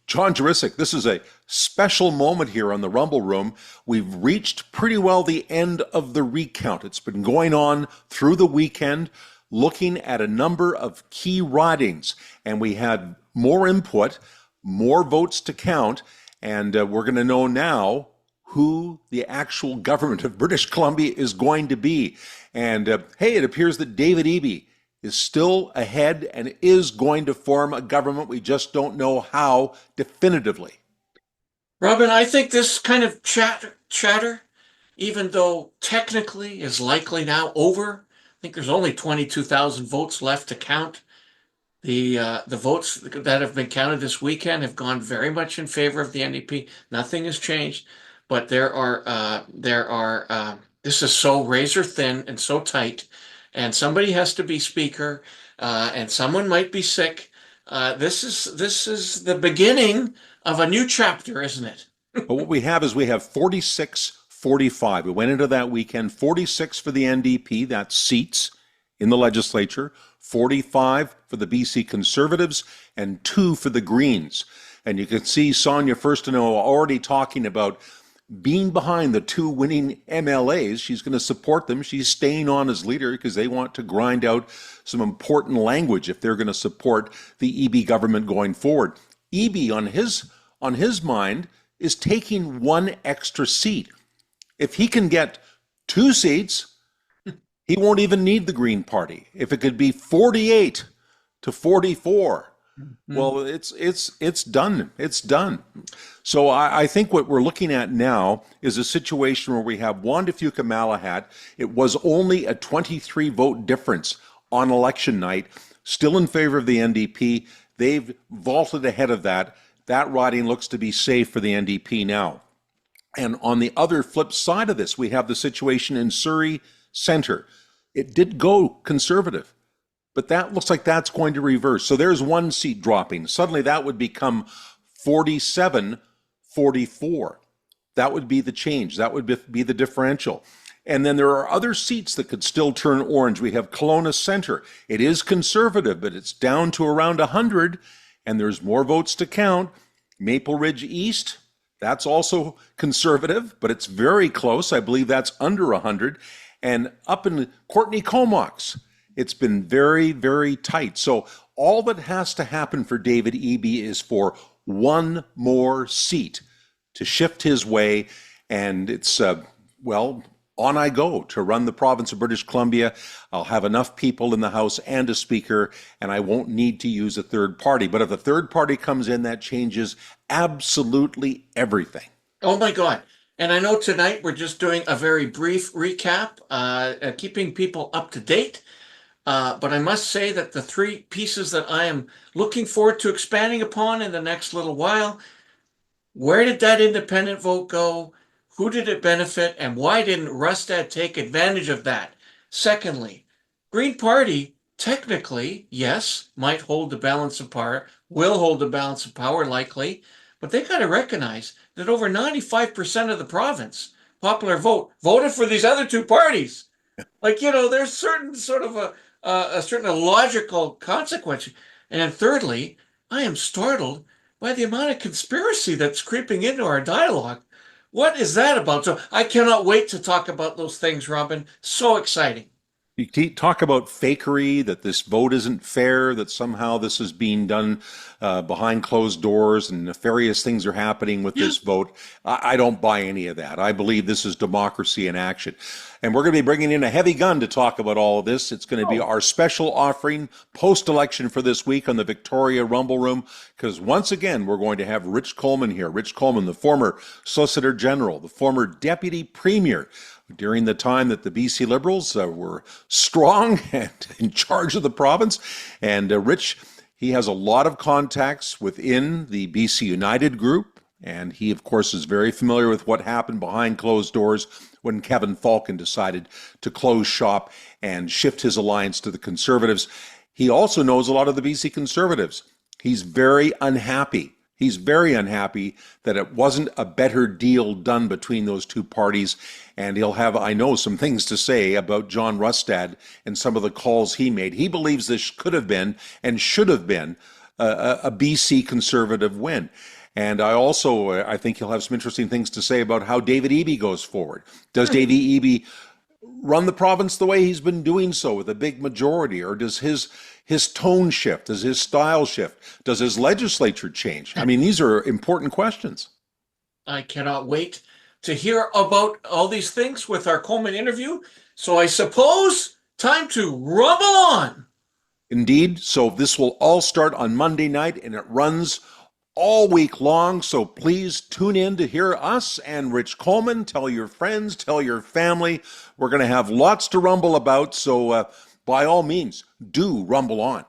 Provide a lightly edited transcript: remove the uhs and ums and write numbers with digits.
John Jurisic, this is a special moment here on the Rumble Room. We've reached pretty well the end of the recount. It's been going on through the weekend, looking at a number of key ridings, and we had more input, more votes to count, and we're going to know now who the actual government of British Columbia is going to be. And hey, it appears that David Eby is still ahead and is going to form a government. We just don't know how definitively. Robin, I think this kind of chatter, even though technically is likely now over. I think there's only 22,000 votes left to count. The votes that have been counted this weekend have gone very much in favor of the NDP. Nothing has changed, but this is so razor thin and so tight, and somebody has to be speaker, and someone might be sick. This is the beginning of a new chapter, isn't it? But what we have is we have 46-45. We went into that weekend, 46 for the NDP, that's seats in the legislature, 45 for the BC Conservatives, and 2 for the Greens. And you can see Sonia Furstenau already talking about being behind the 2 winning MLAs. She's going to support them. She's staying on as leader because they want to grind out some important language if they're going to support the Eby government going forward. Eby, on his mind, is taking 1 extra seat. If he can get 2 seats, he won't even need the Green Party. If it could be 48 to 44, well, it's done. It's done. So I think what we're looking at now is a situation where we have Wanda Fuka-Malahat. It was only a 23 vote difference on election night, still in favor of the NDP. They've vaulted ahead of that. That riding looks to be safe for the NDP now. And on the other flip side of this, we have the situation in Surrey Centre. It did go Conservative, but that looks like that's going to reverse. So there's 1 seat dropping. Suddenly that would become 47-44. That would be the change. That would be the differential. And then there are other seats that could still turn orange. We have Kelowna Centre. It is Conservative, but it's down to around 100, and there's more votes to count. Maple Ridge East, that's also Conservative, but it's very close. I believe that's under 100. And up in Courtney Comox, it's been very, very tight. So all that has to happen for David Eby is for 1 more seat to shift his way. And it's, on I go to run the province of British Columbia. I'll have enough people in the House and a speaker, and I won't need to use a third party. But if a third party comes in, that changes absolutely everything. Oh my God. And I know tonight we're just doing a very brief recap, keeping people up to date. But I must say that the 3 pieces that I am looking forward to expanding upon in the next little while: where did that independent vote go? Who did it benefit? And why didn't Rustad take advantage of that? Secondly, Green Party, technically, yes, might hold the balance of power, will hold the balance of power likely, but they got to recognize that over 95% of the province, popular vote, voted for these other 2 parties. There's certain sort of a certain logical consequence. And thirdly, I am startled by the amount of conspiracy that's creeping into our dialogue. What is that about? So I cannot wait to talk about those things, Robin. So exciting. You talk about fakery, that this vote isn't fair, that somehow this is being done behind closed doors and nefarious things are happening with this vote. I don't buy any of that. I believe this is democracy in action. And we're going to be bringing in a heavy gun to talk about all of this. It's going to be our special offering post-election for this week on the Victoria Rumble Room, because once again, we're going to have Rich Coleman here. Rich Coleman, the former Solicitor General, the former Deputy Premier, during the time that the BC Liberals were strong and in charge of the province. And Rich, he has a lot of contacts within the BC United group, and he, of course, is very familiar with what happened behind closed doors when Kevin Falcon decided to close shop and shift his alliance to the Conservatives. He also knows a lot of the BC Conservatives. He's very unhappy. He's very unhappy that it wasn't a better deal done between those 2 parties. And he'll have, I know, some things to say about John Rustad and some of the calls he made. He believes this could have been and should have been a BC Conservative win. And I think he'll have some interesting things to say about how David Eby goes forward. Does David Eby run the province the way he's been doing so with a big majority, or does his tone shift? Does his style shift? Does his legislature change? I mean, these are important questions. I cannot wait to hear about all these things with our Coleman interview. So I suppose time to rumble on. Indeed. So this will all start on Monday night and it runs all week long. So please tune in to hear us and Rich Coleman. Tell your friends, tell your family. We're going to have lots to rumble about. So by all means, do rumble on.